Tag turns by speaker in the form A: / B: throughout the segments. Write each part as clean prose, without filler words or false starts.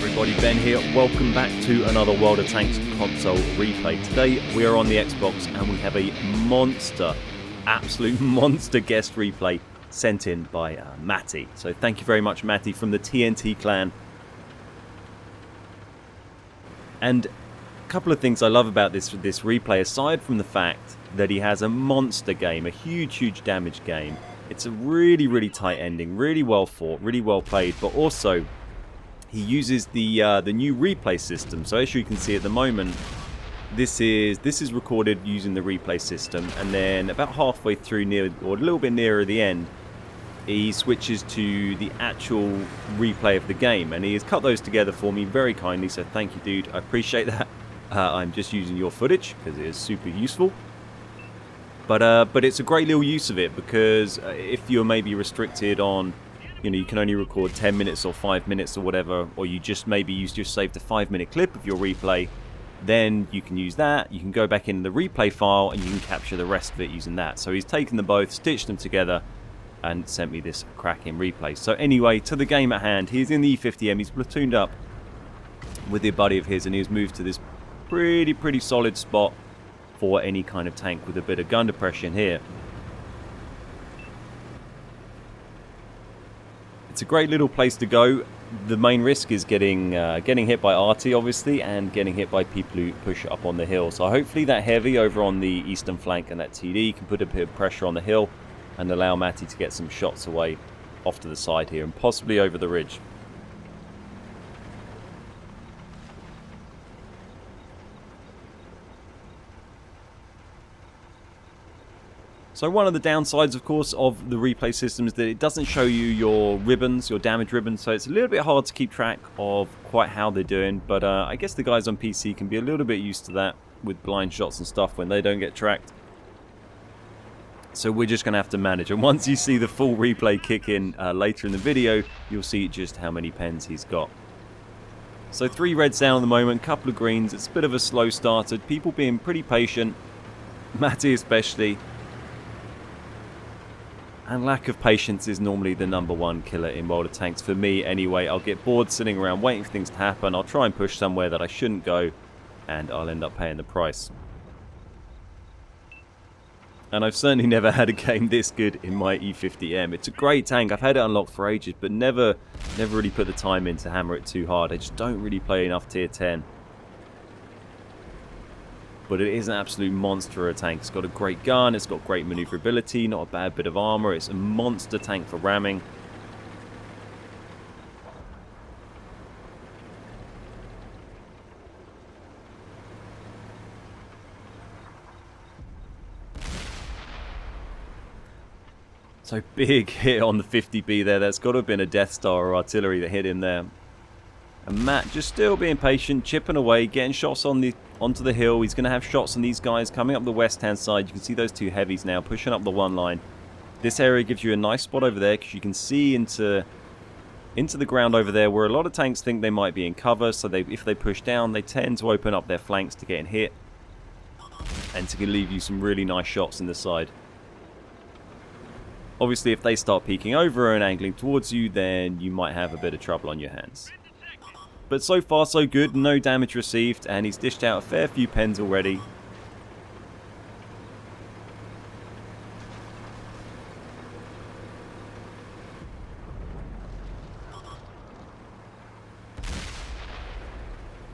A: everybody, Ben here. Welcome back to another World of Tanks console replay. Today we are on the Xbox and we have a monster, absolute monster guest replay sent in by Matty. So thank you very much, Matty, from the TNT clan. And a couple of things I love about this replay, aside from the fact that he has a monster game, a huge damage game. It's a really tight ending, really well fought, really well played, but also he uses the new replay system. So as you can see at the moment, this is recorded using the replay system, and then about halfway through, near or a little bit nearer the end, he switches to the actual replay of the game, and he has cut those together for me very kindly. So thank you, dude. I appreciate that. I'm just using your footage because it is super useful. But it's a great little use of it, because if you're maybe restricted on, you can only record 10 minutes or 5 minutes or whatever, or you just saved a 5-minute clip of your replay, then you can use that. You can go back in the replay file and you can capture the rest of it using that. So he's taken them both, stitched them together, and sent me this cracking replay. So anyway, to the game at hand. He's in the E50M. He's platooned up with a buddy of his, and he's moved to this pretty solid spot for any kind of tank with a bit of gun depression here. It's a great little place to go. The main risk is getting hit by RT, obviously, and getting hit by people who push up on the hill. So hopefully that heavy over on the eastern flank and that TD can put a bit of pressure on the hill and allow Matty to get some shots away off to the side here and possibly over the ridge. So one of the downsides, of course, of the replay system is that it doesn't show you your ribbons, your damage ribbons, so it's a little bit hard to keep track of quite how they're doing, but I guess the guys on PC can be a little bit used to that with blind shots and stuff when they don't get tracked. So we're just going to have to manage, and once you see the full replay kick in later in the video, you'll see just how many pens he's got. So 3 reds down at the moment, couple of greens. It's a bit of a slow starter, people being pretty patient, Matty especially. And lack of patience is normally the #1 killer in World of Tanks for me anyway. I'll get bored sitting around waiting for things to happen. I'll try and push somewhere that I shouldn't go, and I'll end up paying the price. And I've certainly never had a game this good in my E50M. It's a great tank. I've had it unlocked for ages, but never really put the time in to hammer it too hard. I just don't really play enough tier 10. But it is an absolute monster of a tank. It's got a great gun, it's got great maneuverability, not a bad bit of armor. It's a monster tank for ramming. So big hit on the 50B there. That's got to have been a Death Star or artillery that hit him there. And Matt just still being patient, chipping away, getting shots onto the hill. He's going to have shots on these guys coming up the west-hand side. You can see those 2 heavies now pushing up the 1 line. This area gives you a nice spot over there because you can see into the ground over there where a lot of tanks think they might be in cover. So if they push down, they tend to open up their flanks to getting hit and to leave you some really nice shots in the side. Obviously, if they start peeking over and angling towards you, then you might have a bit of trouble on your hands. But so far so good, no damage received, and he's dished out a fair few pens already.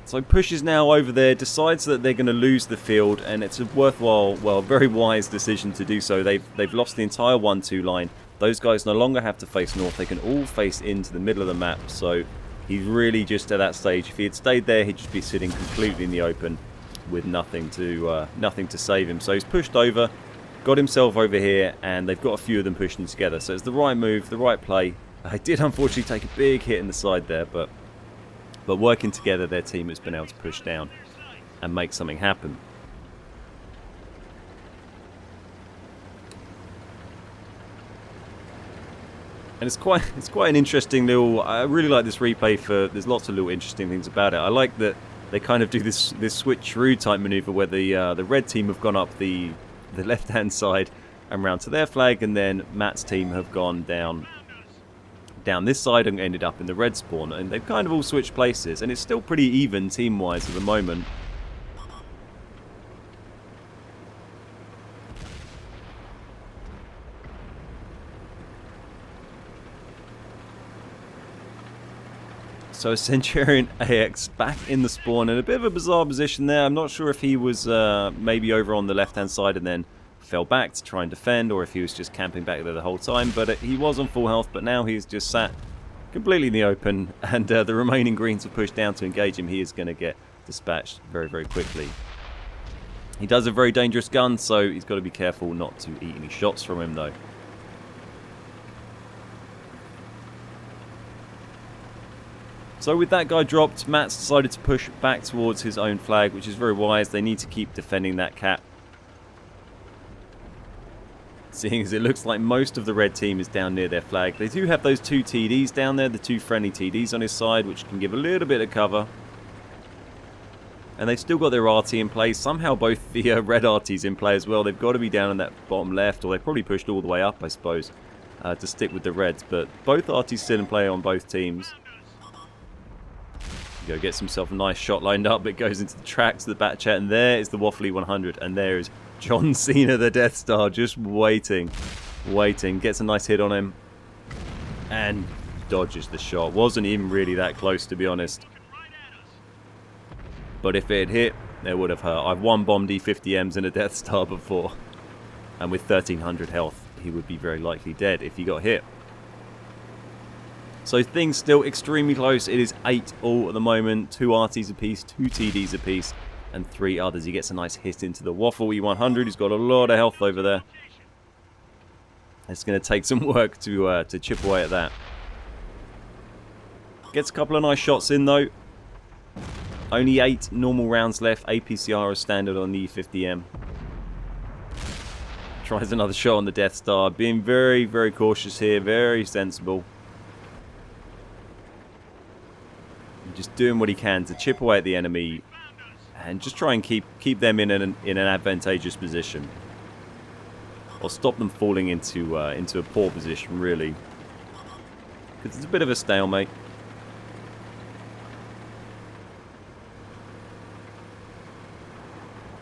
A: So pushes now over there, decides that they're going to lose the field, and it's a worthwhile, well, very wise decision to do so. They've lost the entire 1-2 line. Those guys no longer have to face north, they can all face into the middle of the map, so he's really just at that stage. If he had stayed there, he'd just be sitting completely in the open with nothing to save him. So he's pushed over, got himself over here, and they've got a few of them pushing together. So it's the right move, the right play. I did unfortunately take a big hit in the side there, but working together, their team has been able to push down and make something happen. And it's quite an interesting little. I really like this replay for. There's lots of little interesting things about it. I like that they kind of do this switcheroo type maneuver where the red team have gone up the left hand side and round to their flag, and then Matt's team have gone down down this side and ended up in the red spawn, and they've kind of all switched places, and it's still pretty even team-wise at the moment. So Centurion AX back in the spawn in a bit of a bizarre position there. I'm not sure if he was maybe over on the left-hand side and then fell back to try and defend, or if he was just camping back there the whole time. But he was on full health, but now he's just sat completely in the open, and the remaining greens are pushed down to engage him. He is going to get dispatched very, very quickly. He does a very dangerous gun, so he's got to be careful not to eat any shots from him, though. So with that guy dropped, Matt's decided to push back towards his own flag, which is very wise. They need to keep defending that cap. Seeing as it looks like most of the red team is down near their flag. They do have those 2 TDs down there, the 2 friendly TDs on his side, which can give a little bit of cover. And they've still got their RT in play. Somehow both the red RTs in play as well. They've got to be down in that bottom left, or they probably pushed all the way up, I suppose, to stick with the reds. But both RTs still in play on both teams. Go gets himself a nice shot lined up. It goes into the tracks of the bat chat, and there is the Waffly 100, and there is John Cena, the Death Star, just waiting. Gets a nice hit on him, and dodges the shot. Wasn't even really that close, to be honest. But if it had hit, it would have hurt. I've one bombed E50Ms in a Death Star before, and with 1300 health, he would be very likely dead if he got hit. So things still extremely close. It is 8-all at the moment. 2 RTs apiece, 2 TDs apiece, and 3 others. He gets a nice hit into the Waffle E100. He's got a lot of health over there. It's going to take some work to chip away at that. Gets a couple of nice shots in though. Only 8 normal rounds left. APCR is standard on the E50M. Tries another shot on the Death Star. Being very, very cautious here. Very sensible. Just doing what he can to chip away at the enemy and just try and keep them in an advantageous position, or stop them falling into a poor position, really, because it's a bit of a stalemate.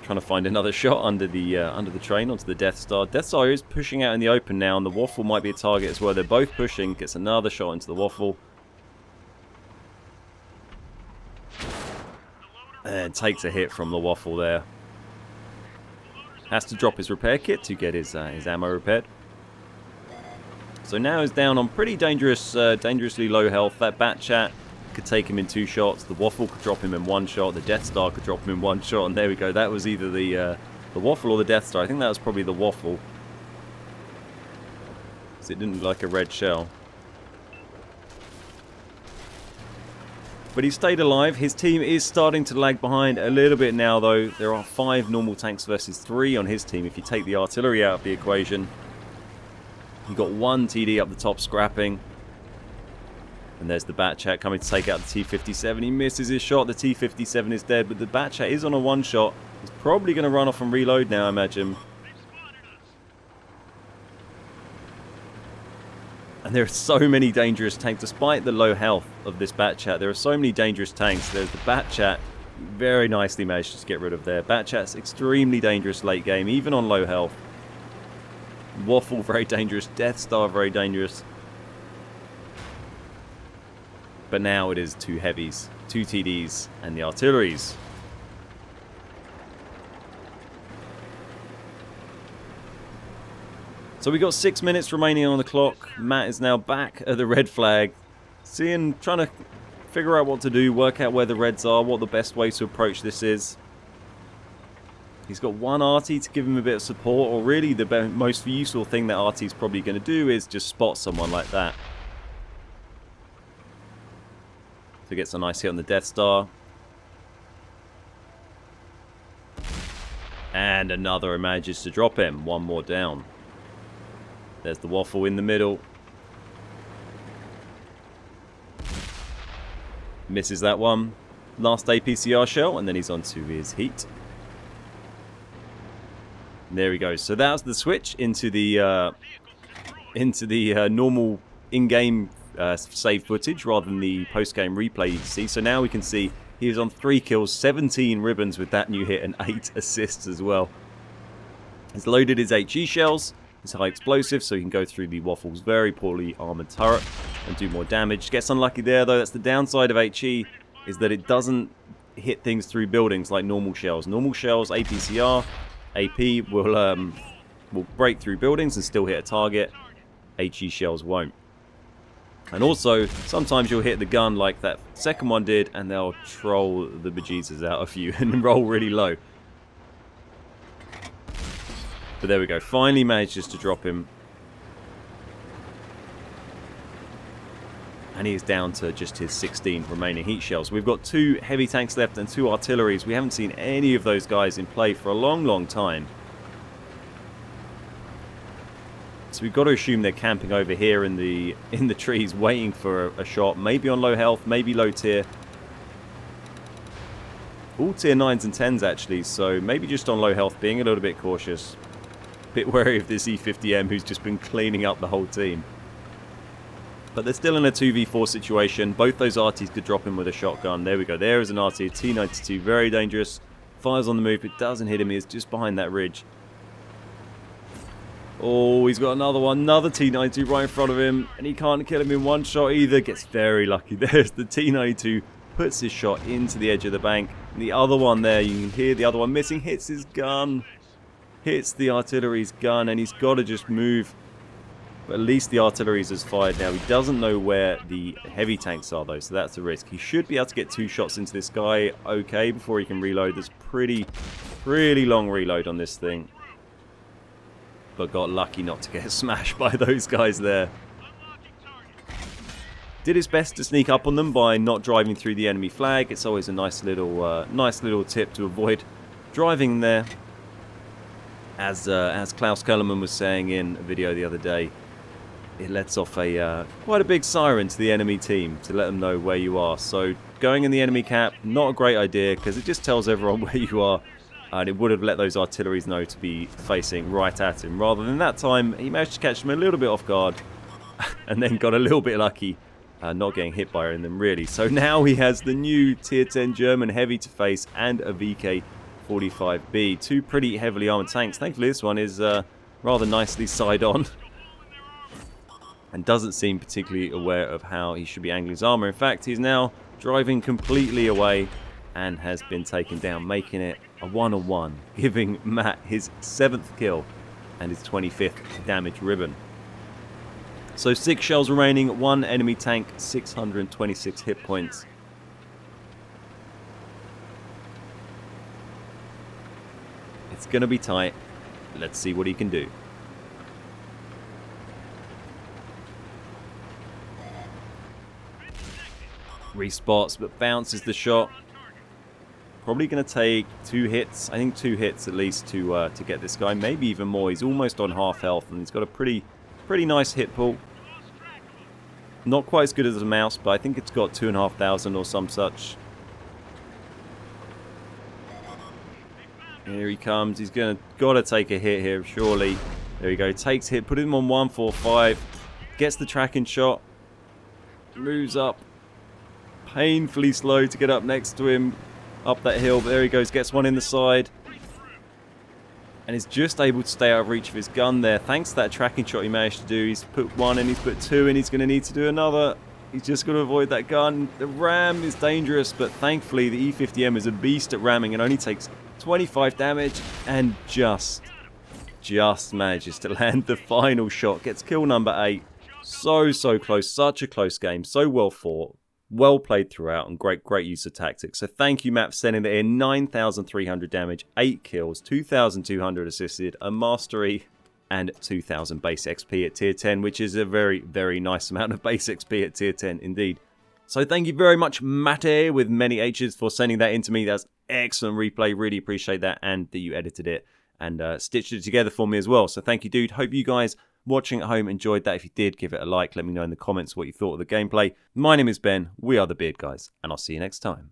A: Trying to find another shot under the train onto the Death Star. Death Star is pushing out in the open now, and the Waffle might be a target as well. They're both pushing. Gets another shot into the Waffle. And takes a hit from the Waffle there. Has to drop his repair kit to get his ammo repaired. So now he's down on pretty dangerously low health. That bat chat could take him in 2 shots. The Waffle could drop him in 1 shot. The Death Star could drop him in 1 shot. And there we go. That was either the Waffle or the Death Star. I think that was probably the Waffle, because it didn't look like a red shell. But he stayed alive. His team is starting to lag behind a little bit now, though. There are 5 normal tanks versus 3 on his team. If you take the artillery out of the equation, he got 1 TD up the top scrapping. And there's the bat chat coming to take out the T-57. He misses his shot. The T-57 is dead, but the bat chat is on a 1 shot. He's probably going to run off and reload now, I imagine. And there are so many dangerous tanks, despite the low health of this bat chat. There are so many dangerous tanks. There's the bat chat, very nicely managed to get rid of there. Bat chat's extremely dangerous late game, even on low health. Waffle, very dangerous. Death Star, very dangerous. But now it is 2 heavies, 2 TDs, and the artilleries. So we got 6 minutes remaining on the clock. Matt is now back at the red flag, trying to figure out what to do, work out where the reds are, what the best way to approach this is. He's got 1 RT to give him a bit of support, or really the most useful thing that RT is probably going to do is just spot someone like that. So gets a nice hit on the Death Star. And another manages to drop him. 1 more down. There's the Waffle in the middle. Misses that one. Last APCR shell, and then he's on to his heat. And there he goes. So that was the switch into the normal in-game save footage rather than the post-game replay you see. So now we can see he was on 3 kills, 17 ribbons with that new hit, and 8 assists as well. He's loaded his HE shells, his high explosive, so he can go through the Waffle's very poorly armoured turret and do more damage. Gets unlucky there though. That's the downside of HE, is that it doesn't hit things through buildings like normal shells. Normal shells, APCR, AP will break through buildings and still hit a target. HE shells won't. And also, sometimes you'll hit the gun like that second one did, and they'll troll the bejesus out of you and roll really low. But there we go. Finally managed just to drop him. And he is down to just his 16 remaining heat shells. We've got 2 heavy tanks left and 2 artilleries. We haven't seen any of those guys in play for a long, long time. So we've got to assume they're camping over here in the trees, waiting for a shot. Maybe on low health, maybe low tier. All tier 9s and 10s actually, so maybe just on low health, being a little bit cautious. Bit wary of this E50M who's just been cleaning up the whole team. But they're still in a 2v4 situation. Both those arties could drop him with a shotgun. There we go. There is an RT, a T92. Very dangerous. Fires on the move. It doesn't hit him. He's just behind that ridge. Oh, he's got another one. Another T92 right in front of him. And he can't kill him in one shot either. Gets very lucky. There's the T92. Puts his shot into the edge of the bank. And the other one there, you can hear the other one missing. Hits his gun. Hits the artillery's gun. And he's got to just move. But at least the artillery's has fired now. He doesn't know where the heavy tanks are though, so that's a risk. He should be able to get 2 shots into this guy okay before he can reload. There's pretty long reload on this thing. But got lucky not to get smashed by those guys there. Did his best to sneak up on them by not driving through the enemy flag. It's always a nice little tip to avoid driving there. As Klaus Kellerman was saying in a video the other day, it lets off quite a big siren to the enemy team to let them know where you are. So going in the enemy cap, not a great idea because it just tells everyone where you are. And it would have let those artilleries know to be facing right at him. Rather than that time, he managed to catch them a little bit off guard and then got a little bit lucky not getting hit by them really. So now he has the new tier 10 German heavy to face and a VK-45B. 2 pretty heavily armoured tanks. Thankfully this one is rather nicely side on. And doesn't seem particularly aware of how he should be angling his armour. In fact, he's now driving completely away and has been taken down, making it a 1-on-1, giving Matt his 7th kill and his 25th damage ribbon. So 6 shells remaining, 1 enemy tank, 626 hit points. It's going to be tight. Let's see what he can do. Respots, but bounces the shot. Probably going to take 2 hits. I think 2 hits at least to get this guy. Maybe even more. He's almost on half health, and he's got a pretty nice hit pool. Not quite as good as a mouse, but I think it's got 2,500 or some such. Here he comes. He's got to take a hit here, surely. There we go. Takes hit. Put him on 145. Gets the tracking shot. Moves up. Painfully slow to get up next to him. Up that hill. But there he goes. Gets one in the side. And is just able to stay out of reach of his gun there. Thanks to that tracking shot he managed to do. He's put 1 and he's put 2 and he's going to need to do another. He's just got to avoid that gun. The ram is dangerous, but thankfully the E50M is a beast at ramming and only takes 25 damage and just manages to land the final shot. Gets kill number 8. So close. Such a close game. So well fought. Well played throughout and great use of tactics. So thank you, Matt, for sending that in. 9,300 damage, 8 kills, 2,200 assisted, a mastery, and 2,000 base XP at tier 10, which is a very nice amount of base XP at tier 10 indeed. So thank you very much, Matehhhhh, with many H's, for sending that in to me. That's excellent replay. Really appreciate that, and that you edited it and stitched it together for me as well. So thank you, dude. Hope you guys watching at home enjoyed that. If you did, give it a like. Let me know in the comments what you thought of the gameplay. My name is Ben. We are the Beard Guys, and I'll see you next time.